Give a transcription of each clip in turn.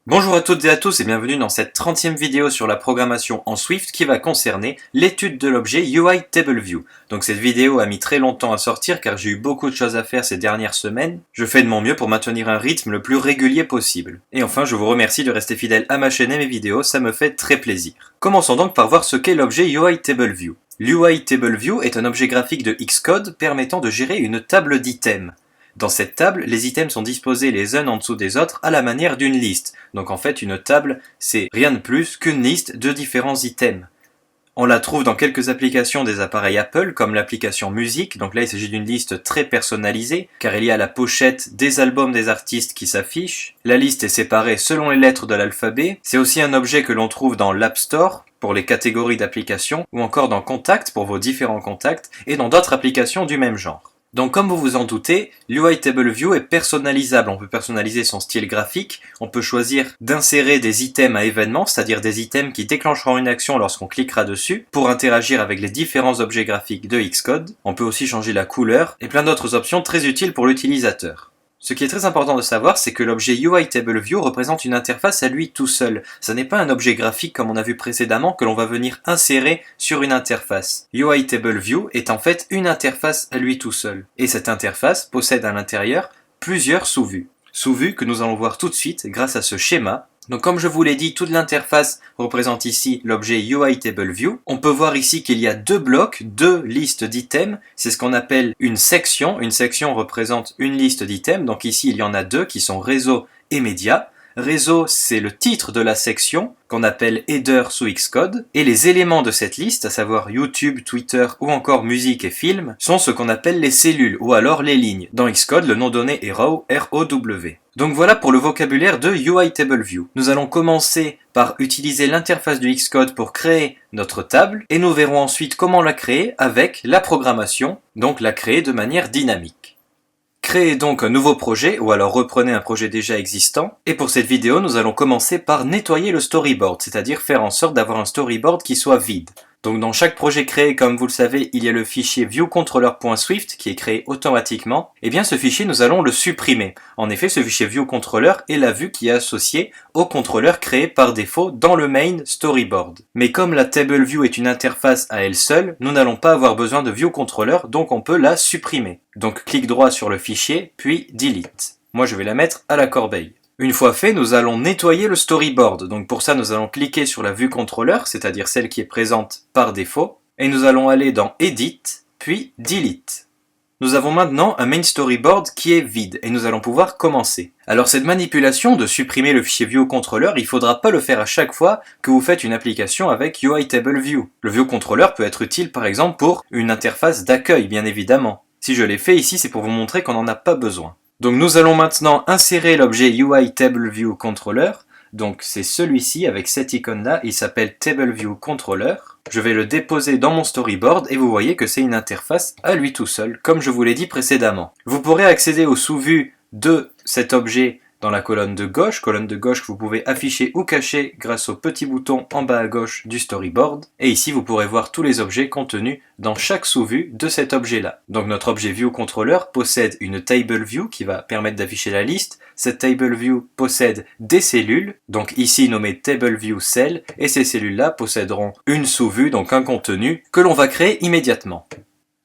Bonjour à toutes et à tous et bienvenue dans cette 30e vidéo sur la programmation en Swift qui va concerner l'étude de l'objet UI TableView. Donc cette vidéo a mis très longtemps à sortir car j'ai eu beaucoup de choses à faire ces dernières semaines. Je fais de mon mieux pour maintenir un rythme le plus régulier possible. Et enfin, je vous remercie de rester fidèle à ma chaîne et mes vidéos, ça me fait très plaisir. Commençons donc par voir ce qu'est l'objet UI TableView. L'UI TableView est un objet graphique de Xcode permettant de gérer une table d'items. Dans cette table, les items sont disposés les uns en dessous des autres à la manière d'une liste. Donc en fait, une table, c'est rien de plus qu'une liste de différents items. On la trouve dans quelques applications des appareils Apple, comme l'application Musique. Donc là, il s'agit d'une liste très personnalisée, car il y a la pochette des albums des artistes qui s'affiche. La liste est séparée selon les lettres de l'alphabet. C'est aussi un objet que l'on trouve dans l'App Store, pour les catégories d'applications, ou encore dans Contact, pour vos différents contacts, et dans d'autres applications du même genre. Donc comme vous vous en doutez, l'UI TableView est personnalisable. On peut personnaliser son style graphique, on peut choisir d'insérer des items à événements, c'est-à-dire des items qui déclencheront une action lorsqu'on cliquera dessus, pour interagir avec les différents objets graphiques de Xcode. On peut aussi changer la couleur, et plein d'autres options très utiles pour l'utilisateur. Ce qui est très important de savoir, c'est que l'objet UI TableView représente une interface à lui tout seul. Ce n'est pas un objet graphique comme on a vu précédemment que l'on va venir insérer sur une interface. UI TableView est en fait une interface à lui tout seul. Et cette interface possède à l'intérieur plusieurs sous-vues. Sous-vues que nous allons voir tout de suite grâce à ce schéma. Donc comme je vous l'ai dit, toute l'interface représente ici l'objet UI TableView. On peut voir ici qu'il y a deux blocs, deux listes d'items. C'est ce qu'on appelle une section. Une section représente une liste d'items. Donc ici, il y en a deux qui sont réseau et médias. Réseau, c'est le titre de la section qu'on appelle header sous Xcode. Et les éléments de cette liste, à savoir YouTube, Twitter ou encore musique et film, sont ce qu'on appelle les cellules ou alors les lignes. Dans Xcode, le nom donné est row, R-O-W. Donc voilà pour le vocabulaire de UI TableView. Nous allons commencer par utiliser l'interface du Xcode pour créer notre table et nous verrons ensuite comment la créer avec la programmation, donc la créer de manière dynamique. Créez donc un nouveau projet ou alors reprenez un projet déjà existant et pour cette vidéo nous allons commencer par nettoyer le storyboard, c'est-à-dire faire en sorte d'avoir un storyboard qui soit vide. Donc dans chaque projet créé, comme vous le savez, il y a le fichier viewcontroller.swift qui est créé automatiquement. Et bien ce fichier, nous allons le supprimer. En effet, ce fichier viewcontroller est la vue qui est associée au contrôleur créé par défaut dans le main storyboard. Mais comme la TableView est une interface à elle seule, nous n'allons pas avoir besoin de viewcontroller, donc on peut la supprimer. Donc clic droit sur le fichier, puis delete. Moi je vais la mettre à la corbeille. Une fois fait, nous allons nettoyer le storyboard. Donc pour ça, nous allons cliquer sur la vue contrôleur, c'est-à-dire celle qui est présente par défaut, et nous allons aller dans Edit, puis Delete. Nous avons maintenant un main storyboard qui est vide, et nous allons pouvoir commencer. Alors cette manipulation de supprimer le fichier view controller, il ne faudra pas le faire à chaque fois que vous faites une application avec UI TableView. Le view controller peut être utile par exemple pour une interface d'accueil, bien évidemment. Si je l'ai fait ici, c'est pour vous montrer qu'on n'en a pas besoin. Donc nous allons maintenant insérer l'objet UI TableView Controller. Donc c'est celui-ci avec cette icône-là, il s'appelle TableView Controller. Je vais le déposer dans mon storyboard et vous voyez que c'est une interface à lui tout seul, comme je vous l'ai dit précédemment. Vous pourrez accéder aux sous-vues de cet objet dans la colonne de gauche que vous pouvez afficher ou cacher grâce au petit bouton en bas à gauche du storyboard. Et ici, vous pourrez voir tous les objets contenus dans chaque sous-vue de cet objet-là. Donc notre objet ViewController possède une TableView qui va permettre d'afficher la liste. Cette TableView possède des cellules, donc ici nommées TableView Cell, et ces cellules-là posséderont une sous-vue, donc un contenu, que l'on va créer immédiatement.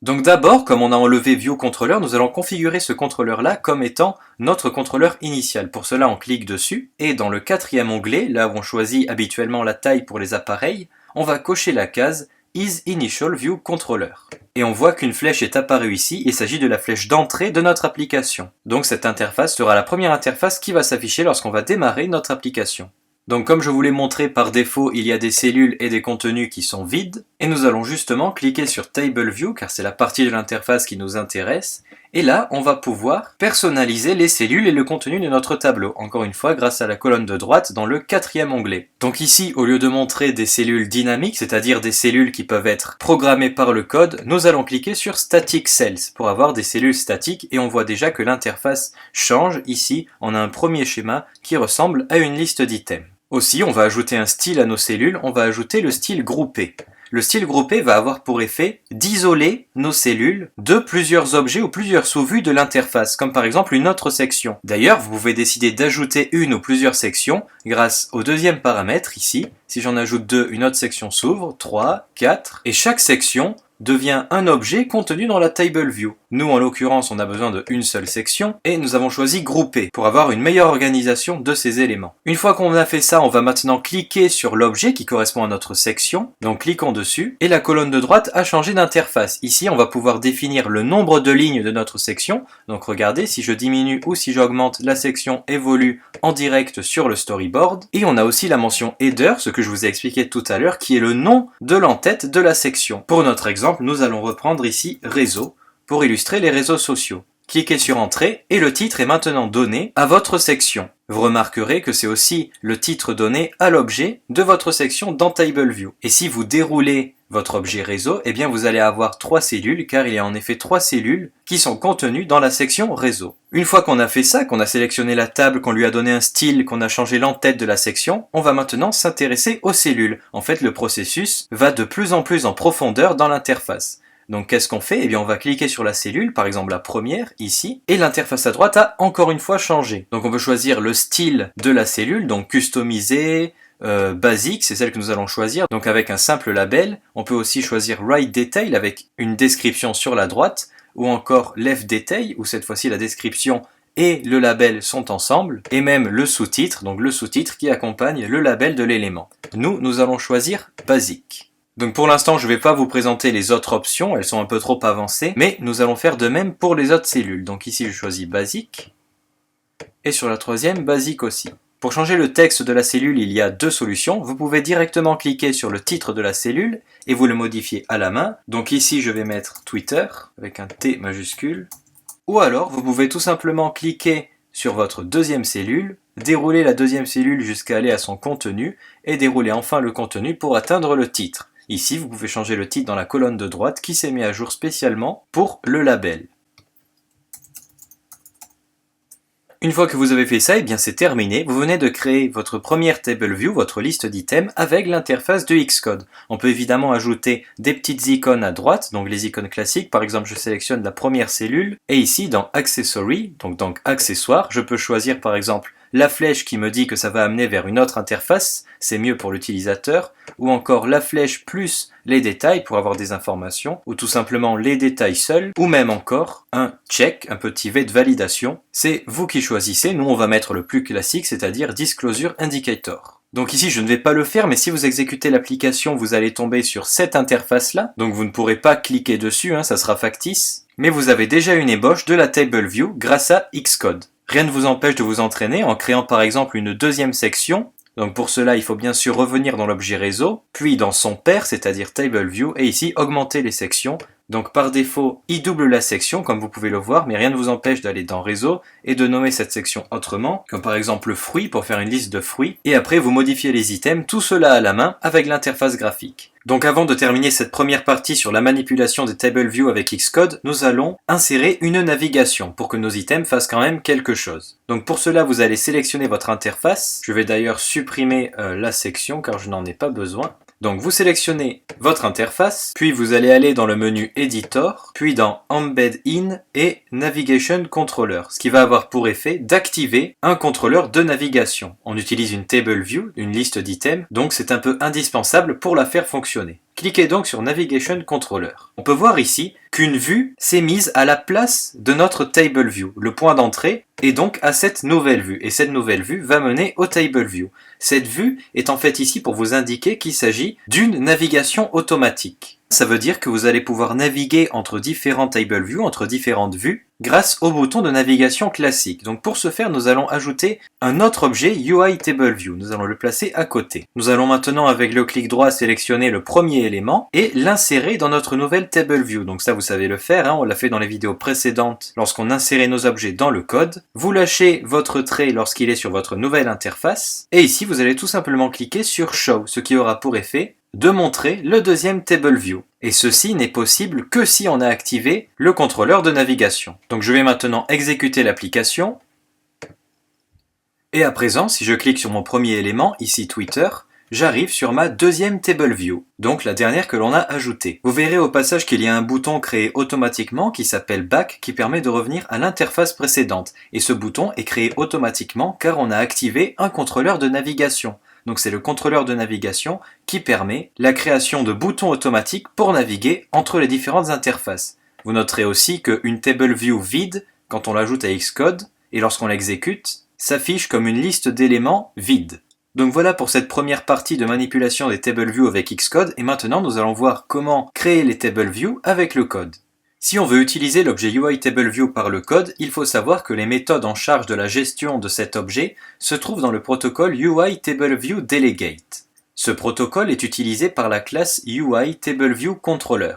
Donc d'abord, comme on a enlevé ViewController, nous allons configurer ce contrôleur-là comme étant notre contrôleur initial. Pour cela, on clique dessus, et dans le quatrième onglet, là où on choisit habituellement la taille pour les appareils, on va cocher la case Is Initial View Controller. Et on voit qu'une flèche est apparue ici, il s'agit de la flèche d'entrée de notre application. Donc cette interface sera la première interface qui va s'afficher lorsqu'on va démarrer notre application. Donc comme je vous l'ai montré, par défaut, il y a des cellules et des contenus qui sont vides. Et nous allons justement cliquer sur TableView, car c'est la partie de l'interface qui nous intéresse. Et là, on va pouvoir personnaliser les cellules et le contenu de notre tableau. Encore une fois, grâce à la colonne de droite dans le quatrième onglet. Donc ici, au lieu de montrer des cellules dynamiques, c'est-à-dire des cellules qui peuvent être programmées par le code, nous allons cliquer sur Static Cells pour avoir des cellules statiques. Et on voit déjà que l'interface change. Ici, on a un premier schéma qui ressemble à une liste d'items. Aussi, on va ajouter un style à nos cellules, on va ajouter le style groupé. Le style groupé va avoir pour effet d'isoler nos cellules de plusieurs objets ou plusieurs sous-vues de l'interface, comme par exemple une autre section. D'ailleurs, vous pouvez décider d'ajouter une ou plusieurs sections grâce au deuxième paramètre ici. Si j'en ajoute 2, une autre section s'ouvre, 3, 4, et chaque section devient un objet contenu dans la Table View. Nous, en l'occurrence, on a besoin d'une seule section et nous avons choisi grouper pour avoir une meilleure organisation de ces éléments. Une fois qu'on a fait ça, on va maintenant cliquer sur l'objet qui correspond à notre section. Donc cliquons dessus et la colonne de droite a changé d'interface. Ici, on va pouvoir définir le nombre de lignes de notre section. Donc regardez, si je diminue ou si j'augmente, la section évolue en direct sur le storyboard. Et on a aussi la mention header, ce que je vous ai expliqué tout à l'heure, qui est le nom de l'entête de la section. Pour notre exemple, nous allons reprendre ici réseau pour illustrer les réseaux sociaux. Cliquez sur entrée et le titre est maintenant donné à votre section. Vous remarquerez que c'est aussi le titre donné à l'objet de votre section dans Table View. Et si vous déroulez votre objet réseau, eh bien vous allez avoir 3 cellules, car il y a en effet 3 cellules qui sont contenues dans la section réseau. Une fois qu'on a fait ça, qu'on a sélectionné la table, qu'on lui a donné un style, qu'on a changé l'entête de la section, on va maintenant s'intéresser aux cellules. En fait, le processus va de plus en plus en profondeur dans l'interface. Donc qu'est-ce qu'on fait? Eh bien on va cliquer sur la cellule, par exemple la première, ici, et l'interface à droite a encore une fois changé. Donc on peut choisir le style de la cellule, donc customiser, basique, c'est celle que nous allons choisir, donc avec un simple label. On peut aussi choisir Right Detail avec une description sur la droite, ou encore Left Detail, où cette fois-ci la description et le label sont ensemble, et même le sous-titre, donc le sous-titre qui accompagne le label de l'élément. Nous allons choisir basique. Donc pour l'instant, je ne vais pas vous présenter les autres options, elles sont un peu trop avancées, mais nous allons faire de même pour les autres cellules. Donc ici, je choisis basique, et sur la troisième, basique aussi. Pour changer le texte de la cellule, il y a 2 solutions. Vous pouvez directement cliquer sur le titre de la cellule, et vous le modifiez à la main. Donc ici, je vais mettre Twitter, avec un T majuscule. Ou alors, vous pouvez tout simplement cliquer sur votre deuxième cellule, dérouler la deuxième cellule jusqu'à aller à son contenu, et dérouler enfin le contenu pour atteindre le titre. Ici, vous pouvez changer le titre dans la colonne de droite qui s'est mis à jour spécialement pour le label. Une fois que vous avez fait ça, eh bien c'est terminé. Vous venez de créer votre première Table View, votre liste d'items, avec l'interface de Xcode. On peut évidemment ajouter des petites icônes à droite, donc les icônes classiques. Par exemple, je sélectionne la première cellule, et ici, dans Accessory, donc accessoires, je peux choisir par exemple la flèche qui me dit que ça va amener vers une autre interface, c'est mieux pour l'utilisateur, ou encore la flèche plus les détails pour avoir des informations, ou tout simplement les détails seuls, ou même encore un check, un petit V de validation. C'est vous qui choisissez, nous on va mettre le plus classique, c'est-à-dire Disclosure Indicator. Donc ici je ne vais pas le faire, mais si vous exécutez l'application, vous allez tomber sur cette interface-là, donc vous ne pourrez pas cliquer dessus, ça sera factice, mais vous avez déjà une ébauche de la Table View grâce à Xcode. Rien ne vous empêche de vous entraîner en créant par exemple une deuxième section. Donc pour cela, il faut bien sûr revenir dans l'objet réseau, puis dans son pair, c'est-à-dire Table View, et ici augmenter les sections. Donc par défaut, il double la section, comme vous pouvez le voir, mais rien ne vous empêche d'aller dans réseau et de nommer cette section autrement, comme par exemple le fruit pour faire une liste de fruits, et après vous modifiez les items, tout cela à la main avec l'interface graphique. Donc avant de terminer cette première partie sur la manipulation des Table View avec Xcode, nous allons insérer une navigation pour que nos items fassent quand même quelque chose. Donc pour cela, vous allez sélectionner votre interface. Je vais d'ailleurs supprimer la section car je n'en ai pas besoin. Donc vous sélectionnez votre interface, puis vous allez aller dans le menu Editor, puis dans Embed In et Navigation Controller, ce qui va avoir pour effet d'activer un contrôleur de navigation. On utilise une Table View, une liste d'items, donc c'est un peu indispensable pour la faire fonctionner. Cliquez donc sur Navigation Controller. On peut voir ici qu'une vue s'est mise à la place de notre Table View. Le point d'entrée est donc à cette nouvelle vue, et cette nouvelle vue va mener au Table View. Cette vue est en fait ici pour vous indiquer qu'il s'agit d'une navigation automatique. Ça veut dire que vous allez pouvoir naviguer entre différents Table View, entre différentes vues, grâce au bouton de navigation classique. Donc pour ce faire, nous allons ajouter un autre objet UI Table View. Nous allons le placer à côté. Nous allons maintenant avec le clic droit sélectionner le premier élément et l'insérer dans notre nouvelle Table View. Donc ça vous savez le faire, on l'a fait dans les vidéos précédentes lorsqu'on insérait nos objets dans le code. Vous lâchez votre trait lorsqu'il est sur votre nouvelle interface et ici vous allez tout simplement cliquer sur Show, ce qui aura pour effet de montrer le deuxième Table View. Et ceci n'est possible que si on a activé le contrôleur de navigation. Donc je vais maintenant exécuter l'application. Et à présent, si je clique sur mon premier élément, ici Twitter, j'arrive sur ma deuxième table view, donc la dernière que l'on a ajoutée. Vous verrez au passage qu'il y a un bouton créé automatiquement qui s'appelle Back qui permet de revenir à l'interface précédente. Et ce bouton est créé automatiquement car on a activé un contrôleur de navigation. Donc c'est le contrôleur de navigation qui permet la création de boutons automatiques pour naviguer entre les différentes interfaces. Vous noterez aussi qu'une table view vide, quand on l'ajoute à Xcode, et lorsqu'on l'exécute, s'affiche comme une liste d'éléments vides. Donc voilà pour cette première partie de manipulation des table view avec Xcode, et maintenant nous allons voir comment créer les table view avec le code. Si on veut utiliser l'objet UITableView par le code, il faut savoir que les méthodes en charge de la gestion de cet objet se trouvent dans le protocole UITableViewDelegate. Ce protocole est utilisé par la classe UITableViewController.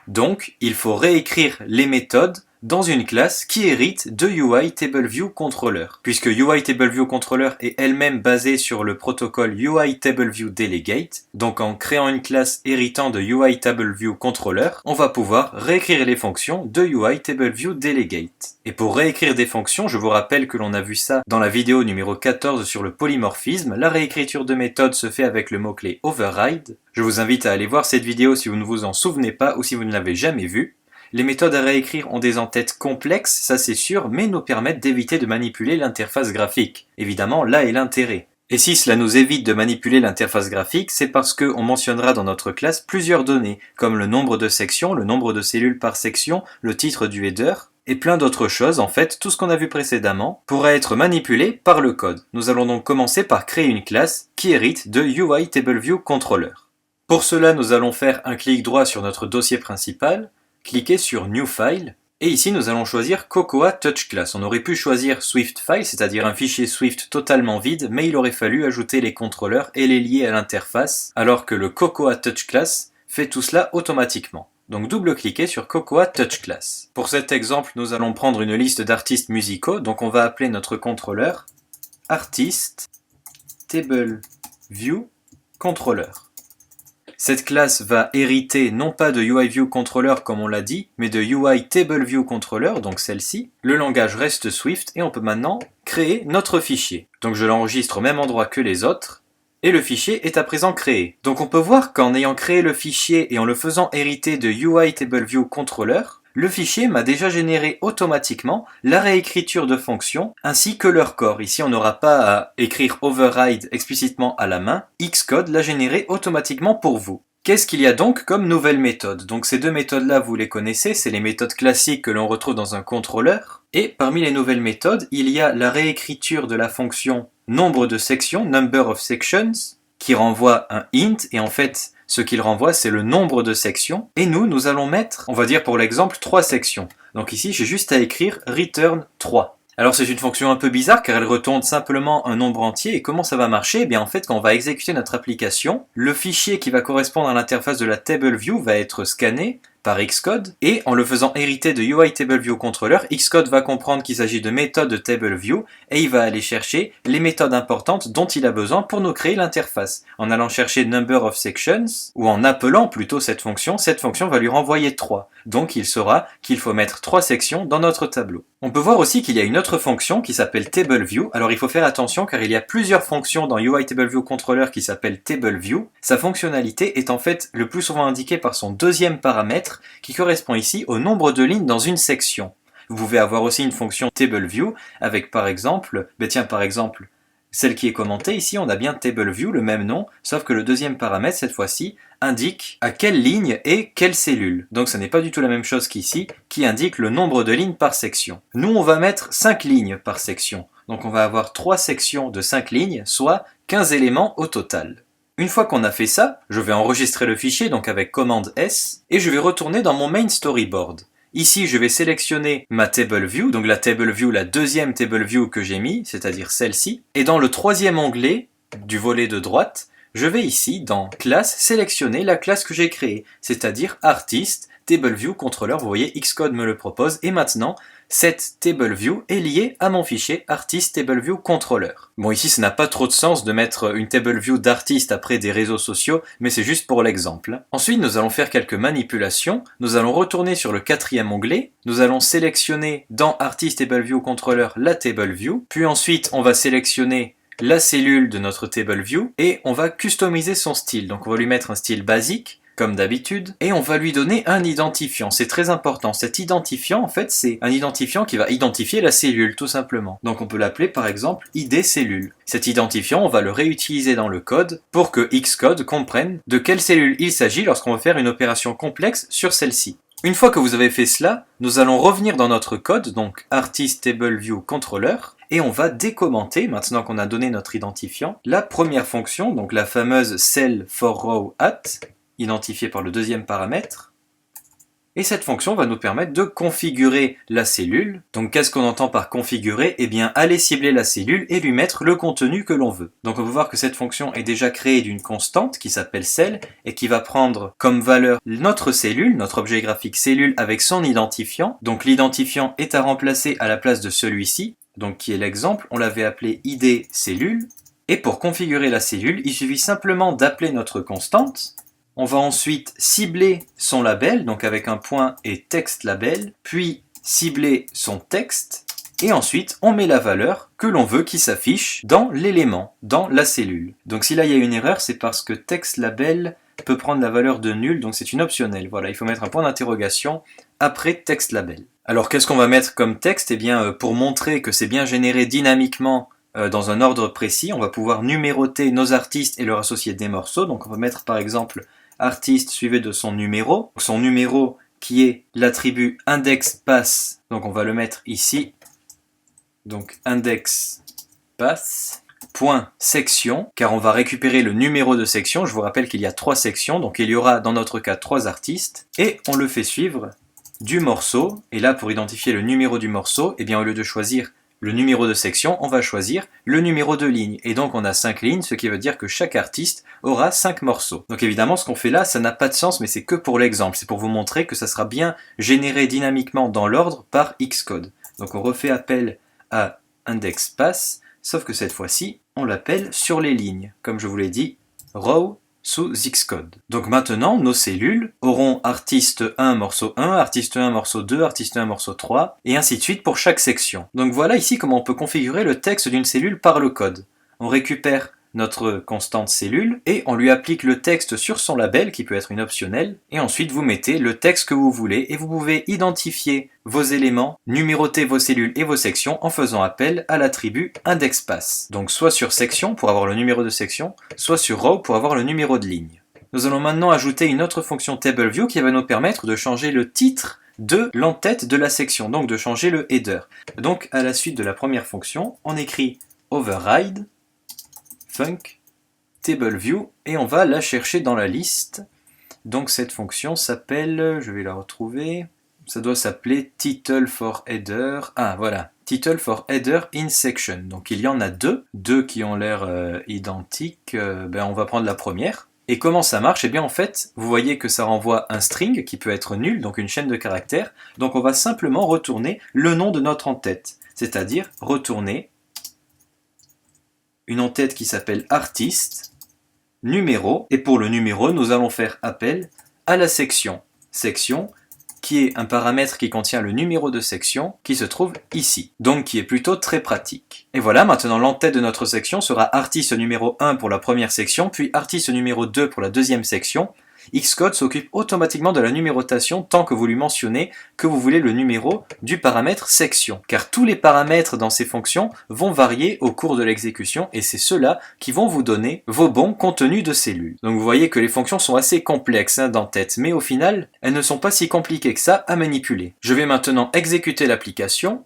Donc, il faut réécrire les méthodes dans une classe qui hérite de UITableViewController, puisque UITableViewController est elle-même basée sur le protocole UITableViewDelegate. Donc en créant une classe héritant de UITableViewController, on va pouvoir réécrire les fonctions de UITableViewDelegate. Et pour réécrire des fonctions, je vous rappelle que l'on a vu ça dans la vidéo numéro 14 sur le polymorphisme, la réécriture de méthode se fait avec le mot-clé override. Je vous invite à aller voir cette vidéo si vous ne vous en souvenez pas ou si vous ne l'avez jamais vue. Les méthodes à réécrire ont des entêtes complexes, ça c'est sûr, mais nous permettent d'éviter de manipuler l'interface graphique. Évidemment, là est l'intérêt. Et si cela nous évite de manipuler l'interface graphique, c'est parce qu'on mentionnera dans notre classe plusieurs données, comme le nombre de sections, le nombre de cellules par section, le titre du header, et plein d'autres choses. En fait, tout ce qu'on a vu précédemment pourra être manipulé par le code. Nous allons donc commencer par créer une classe qui hérite de UITableViewController. Pour cela, nous allons faire un clic droit sur notre dossier principal, cliquez sur New File, et ici nous allons choisir Cocoa Touch Class. On aurait pu choisir Swift File, c'est-à-dire un fichier Swift totalement vide, mais il aurait fallu ajouter les contrôleurs et les lier à l'interface, alors que le Cocoa Touch Class fait tout cela automatiquement. Donc double-cliquez sur Cocoa Touch Class. Pour cet exemple, nous allons prendre une liste d'artistes musicaux, donc on va appeler notre contrôleur Artist Table View Controller. Cette classe va hériter non pas de UIViewController comme on l'a dit, mais de UITableViewController, donc celle-ci. Le langage reste Swift et on peut maintenant créer notre fichier. Donc je l'enregistre au même endroit que les autres, et le fichier est à présent créé. Donc on peut voir qu'en ayant créé le fichier et en le faisant hériter de UITableViewController, le fichier m'a déjà généré automatiquement la réécriture de fonctions ainsi que leur corps. Ici, on n'aura pas à écrire override explicitement à la main. Xcode l'a généré automatiquement pour vous. Qu'est-ce qu'il y a donc comme nouvelles méthodes? Donc ces deux méthodes-là, vous les connaissez, c'est les méthodes classiques que l'on retrouve dans un contrôleur. Et parmi les nouvelles méthodes, il y a la réécriture de la fonction nombre de sections, number of sections, qui renvoie un int, et en fait, ce qu'il renvoie, c'est le nombre de sections. Et nous allons mettre, on va dire pour l'exemple, 3 sections. Donc ici, j'ai juste à écrire return 3. Alors c'est une fonction un peu bizarre car elle retourne simplement un nombre entier. Et comment ça va marcher? Eh bien en fait, quand on va exécuter notre application, le fichier qui va correspondre à l'interface de la TableView va être scanné par Xcode, et en le faisant hériter de UITableViewController, Xcode va comprendre qu'il s'agit de méthodes de TableView, et il va aller chercher les méthodes importantes dont il a besoin pour nous créer l'interface. En allant chercher number of sections, ou en appelant plutôt cette fonction va lui renvoyer 3. Donc il saura qu'il faut mettre 3 sections dans notre tableau. On peut voir aussi qu'il y a une autre fonction qui s'appelle TableView. Alors il faut faire attention car il y a plusieurs fonctions dans UITableViewController qui s'appellent TableView. Sa fonctionnalité est en fait le plus souvent indiquée par son deuxième paramètre qui correspond ici au nombre de lignes dans une section. Vous pouvez avoir aussi une fonction TableView avec par exemple, celle qui est commentée ici, on a bien TableView, le même nom, sauf que le deuxième paramètre cette fois-ci indique à quelle ligne est quelle cellule. Donc ce n'est pas du tout la même chose qu'ici, qui indique le nombre de lignes par section. Nous on va mettre 5 lignes par section, donc on va avoir 3 sections de 5 lignes, soit 15 éléments au total. Une fois qu'on a fait ça, je vais enregistrer le fichier donc avec commande S et je vais retourner dans mon main storyboard. Ici, je vais sélectionner ma TableView, donc la TableView, la deuxième TableView que j'ai mis, c'est-à-dire celle-ci. Et dans le troisième onglet du volet de droite, je vais ici, dans Classe, sélectionner la classe que j'ai créée, c'est-à-dire Artist, TableViewController. Vous voyez, Xcode me le propose. Et maintenant, cette TableView est liée à mon fichier Artist TableViewController. Bon, ici, ça n'a pas trop de sens de mettre une TableView d'artiste après des réseaux sociaux, mais c'est juste pour l'exemple. Ensuite, nous allons faire quelques manipulations. Nous allons retourner sur le quatrième onglet. Nous allons sélectionner dans Artist TableViewController la TableView. Puis ensuite, on va sélectionner la cellule de notre TableView et on va customiser son style. Donc on va lui mettre un style basique, comme d'habitude, et on va lui donner un identifiant. C'est très important. Cet identifiant, en fait, c'est un identifiant qui va identifier la cellule, tout simplement. Donc on peut l'appeler par exemple ID cellule. Cet identifiant, on va le réutiliser dans le code pour que Xcode comprenne de quelle cellule il s'agit lorsqu'on va faire une opération complexe sur celle-ci. Une fois que vous avez fait cela, nous allons revenir dans notre code, donc artist table view controller, et on va décommenter, maintenant qu'on a donné notre identifiant, la première fonction, donc la fameuse cell for row at, identifiée par le deuxième paramètre. Et cette fonction va nous permettre de configurer la cellule. Donc qu'est-ce qu'on entend par configurer? Eh bien aller cibler la cellule et lui mettre le contenu que l'on veut. Donc on peut voir que cette fonction est déjà créée d'une constante qui s'appelle cell et qui va prendre comme valeur notre cellule, notre objet graphique cellule avec son identifiant. Donc l'identifiant est à remplacer à la place de celui-ci, donc qui est l'exemple, on l'avait appelé id cellule. Et pour configurer la cellule, il suffit simplement d'appeler notre constante. On va ensuite cibler son label, donc avec un point et text label, puis cibler son texte, et ensuite on met la valeur que l'on veut qui s'affiche dans l'élément, dans la cellule. Donc si là il y a une erreur, c'est parce que text label peut prendre la valeur de nul, donc c'est une optionnelle. Voilà, il faut mettre un point d'interrogation après text label. Alors qu'est-ce qu'on va mettre comme texte? Eh bien pour montrer que c'est bien généré dynamiquement dans un ordre précis, on va pouvoir numéroter nos artistes et leur associer des morceaux. Donc on va mettre par exemple artiste suivi de son numéro qui est l'attribut indexPass, donc on va le mettre ici, donc indexPass, point section, car on va récupérer le numéro de section. Je vous rappelle qu'il y a 3 sections, donc il y aura dans notre cas 3 artistes, et on le fait suivre du morceau, et là pour identifier le numéro du morceau, eh bien au lieu de choisir le numéro de section, on va choisir le numéro de ligne. Et donc on a 5 lignes, ce qui veut dire que chaque artiste aura 5 morceaux. Donc évidemment, ce qu'on fait là, ça n'a pas de sens, mais c'est que pour l'exemple. C'est pour vous montrer que ça sera bien généré dynamiquement dans l'ordre par Xcode. Donc on refait appel à indexPass, sauf que cette fois-ci, on l'appelle sur les lignes. Comme je vous l'ai dit, row sous Xcode. Donc maintenant, nos cellules auront artiste 1, morceau 1, artiste 1, morceau 2, artiste 1, morceau 3, et ainsi de suite pour chaque section. Donc voilà ici comment on peut configurer le texte d'une cellule par le code. On récupère notre constante cellule et on lui applique le texte sur son label qui peut être une optionnelle et ensuite vous mettez le texte que vous voulez et vous pouvez identifier vos éléments, numéroter vos cellules et vos sections en faisant appel à l'attribut indexPass. Donc soit sur section pour avoir le numéro de section, soit sur row pour avoir le numéro de ligne. Nous allons maintenant ajouter une autre fonction TableView qui va nous permettre de changer le titre de l'entête de la section, donc de changer le header. Donc à la suite de la première fonction, on écrit override func TableView et on va la chercher dans la liste. Donc cette fonction s'appelle, je vais la retrouver, ça doit s'appeler title for header. Ah voilà, title for header in section. Donc il y en a deux qui ont l'air identiques. On va prendre la première. Et comment ça marche? Eh bien en fait, vous voyez que ça renvoie un string qui peut être nul, donc une chaîne de caractères. Donc on va simplement retourner le nom de notre entête, c'est-à-dire retourner une entête qui s'appelle artiste, numéro, et pour le numéro, nous allons faire appel à la section. Section qui est un paramètre qui contient le numéro de section qui se trouve ici, donc qui est plutôt très pratique. Et voilà, maintenant l'entête de notre section sera artiste numéro 1 pour la première section, puis artiste numéro 2 pour la deuxième section. Xcode s'occupe automatiquement de la numérotation tant que vous lui mentionnez que vous voulez le numéro du paramètre section. Car tous les paramètres dans ces fonctions vont varier au cours de l'exécution et c'est ceux-là qui vont vous donner vos bons contenus de cellules. Donc vous voyez que les fonctions sont assez complexes d'entête, mais au final, elles ne sont pas si compliquées que ça à manipuler. Je vais maintenant exécuter l'application.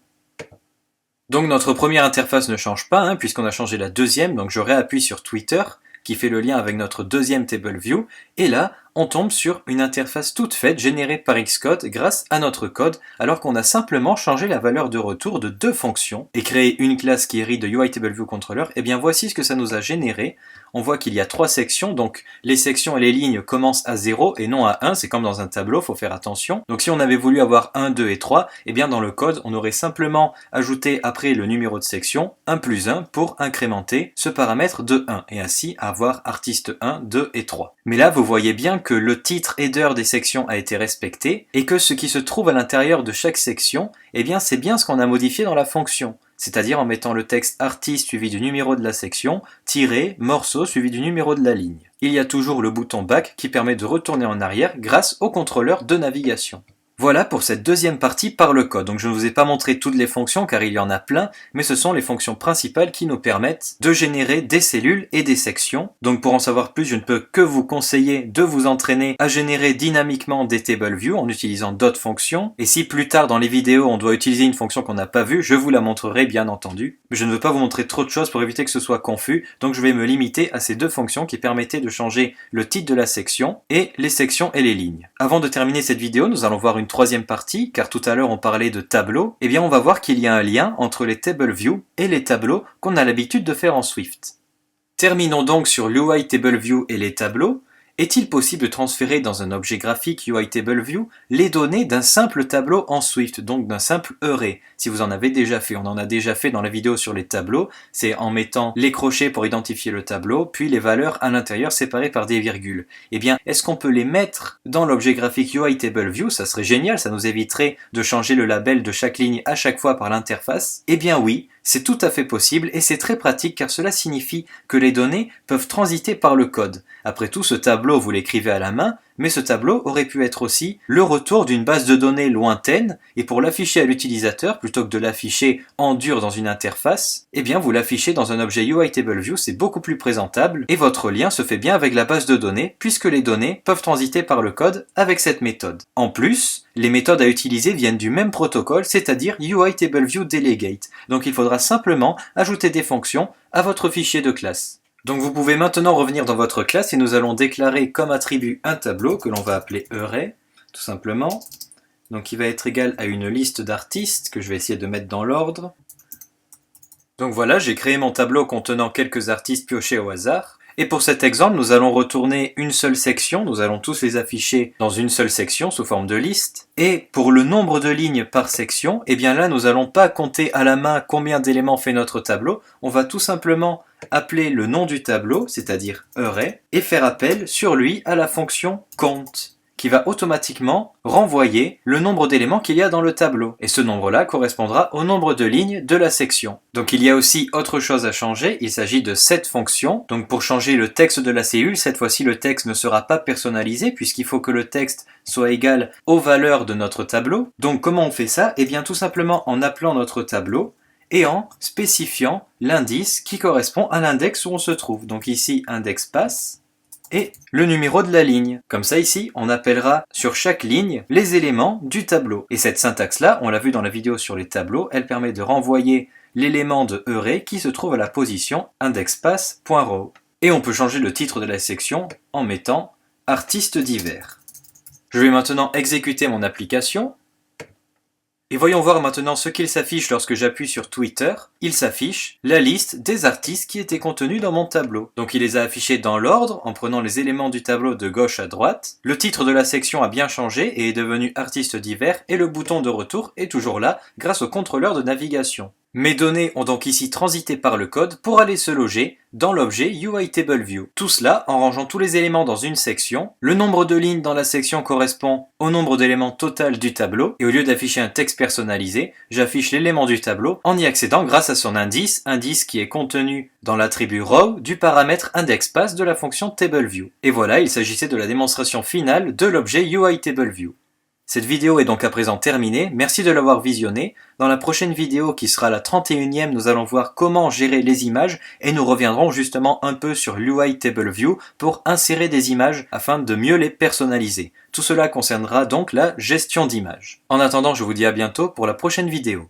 Donc notre première interface ne change pas, puisqu'on a changé la deuxième, donc je réappuie sur Twitter, qui fait le lien avec notre deuxième TableView, et là, on tombe sur une interface toute faite générée par Xcode grâce à notre code, alors qu'on a simplement changé la valeur de retour de 2 fonctions et créé une classe qui hérite de UITableViewController. Et bien voici ce que ça nous a généré. On voit qu'il y a 3 sections, donc les sections et les lignes commencent à 0 et non à 1, c'est comme dans un tableau, faut faire attention. Donc si on avait voulu avoir 1, 2 et 3, et bien dans le code, on aurait simplement ajouté après le numéro de section 1 plus 1 pour incrémenter ce paramètre de 1 et ainsi avoir artiste 1, 2 et 3. Mais là, vous voyez bien que le titre header des sections a été respecté et que ce qui se trouve à l'intérieur de chaque section, eh bien c'est bien ce qu'on a modifié dans la fonction. c'est-à-dire en mettant le texte artiste suivi du numéro de la section, tiré, morceau suivi du numéro de la ligne. Il y a toujours le bouton Back qui permet de retourner en arrière grâce au contrôleur de navigation. Voilà pour cette deuxième partie par le code. Donc je ne vous ai pas montré toutes les fonctions car il y en a plein, mais ce sont les fonctions principales qui nous permettent de générer des cellules et des sections. Donc pour en savoir plus, je ne peux que vous conseiller de vous entraîner à générer dynamiquement des table view en utilisant d'autres fonctions. Et si plus tard dans les vidéos on doit utiliser une fonction qu'on n'a pas vue, je vous la montrerai bien entendu. Mais je ne veux pas vous montrer trop de choses pour éviter que ce soit confus, donc je vais me limiter à ces deux fonctions qui permettaient de changer le titre de la section et les sections et les lignes. Avant de terminer cette vidéo, nous allons voir une troisième partie, car tout à l'heure on parlait de tableaux, et bien on va voir qu'il y a un lien entre les table view et les tableaux qu'on a l'habitude de faire en Swift. Terminons donc sur l'UI Table View et les tableaux. Est-il possible de transférer dans un objet graphique UI Table View les données d'un simple tableau en Swift, donc d'un simple array? Si vous en avez déjà fait, on en a déjà fait dans la vidéo sur les tableaux, c'est en mettant les crochets pour identifier le tableau, puis les valeurs à l'intérieur séparées par des virgules. Eh bien, est-ce qu'on peut les mettre dans l'objet graphique UI Table View? Ça serait génial, ça nous éviterait de changer le label de chaque ligne à chaque fois par l'interface. Eh bien oui, c'est tout à fait possible et c'est très pratique car cela signifie que les données peuvent transiter par le code. Après tout, ce tableau, vous l'écrivez à la main, mais ce tableau aurait pu être aussi le retour d'une base de données lointaine, et pour l'afficher à l'utilisateur, plutôt que de l'afficher en dur dans une interface, eh bien vous l'affichez dans un objet UI Table View, c'est beaucoup plus présentable, et votre lien se fait bien avec la base de données, puisque les données peuvent transiter par le code avec cette méthode. En plus, les méthodes à utiliser viennent du même protocole, c'est-à-dire UI Table View Delegate, donc il faudra simplement ajouter des fonctions à votre fichier de classe. Donc vous pouvez maintenant revenir dans votre classe et nous allons déclarer comme attribut un tableau que l'on va appeler array, tout simplement. Donc qui va être égal à une liste d'artistes que je vais essayer de mettre dans l'ordre. Donc voilà, j'ai créé mon tableau contenant quelques artistes piochés au hasard. Et pour cet exemple, nous allons retourner une seule section, nous allons tous les afficher dans une seule section sous forme de liste. Et pour le nombre de lignes par section, eh bien là, nous n'allons pas compter à la main combien d'éléments fait notre tableau, on va tout simplement appeler le nom du tableau, c'est-à-dire array, et faire appel sur lui à la fonction count, qui va automatiquement renvoyer le nombre d'éléments qu'il y a dans le tableau. Et ce nombre-là correspondra au nombre de lignes de la section. Donc il y a aussi autre chose à changer, il s'agit de cette fonction. Donc pour changer le texte de la cellule, cette fois-ci le texte ne sera pas personnalisé puisqu'il faut que le texte soit égal aux valeurs de notre tableau. Donc comment on fait ça? Eh bien tout simplement en appelant notre tableau et en spécifiant l'indice qui correspond à l'index où on se trouve. Donc ici index pass et le numéro de la ligne. Comme ça ici, on appellera sur chaque ligne les éléments du tableau. Et cette syntaxe-là, on l'a vu dans la vidéo sur les tableaux, elle permet de renvoyer l'élément de array qui se trouve à la position indexpass.row. Et on peut changer le titre de la section en mettant artistes divers. Je vais maintenant exécuter mon application. Et voyons voir maintenant ce qu'il s'affiche lorsque j'appuie sur Twitter. Il s'affiche la liste des artistes qui étaient contenus dans mon tableau. Donc il les a affichés dans l'ordre en prenant les éléments du tableau de gauche à droite. Le titre de la section a bien changé et est devenu artistes divers et le bouton de retour est toujours là grâce au contrôleur de navigation. Mes données ont donc ici transité par le code pour aller se loger dans l'objet UI Table View. Tout cela en rangeant tous les éléments dans une section. Le nombre de lignes dans la section correspond au nombre d'éléments total du tableau et au lieu d'afficher un texte personnalisé, j'affiche l'élément du tableau en y accédant grâce à son indice qui est contenu dans l'attribut row du paramètre indexpass de la fonction TableView. Et voilà, il s'agissait de la démonstration finale de l'objet UI Table View. Cette vidéo est donc à présent terminée, merci de l'avoir visionnée. Dans la prochaine vidéo qui sera la 31e, nous allons voir comment gérer les images et nous reviendrons justement un peu sur l'UI Table View pour insérer des images afin de mieux les personnaliser. Tout cela concernera donc la gestion d'images. En attendant, je vous dis à bientôt pour la prochaine vidéo.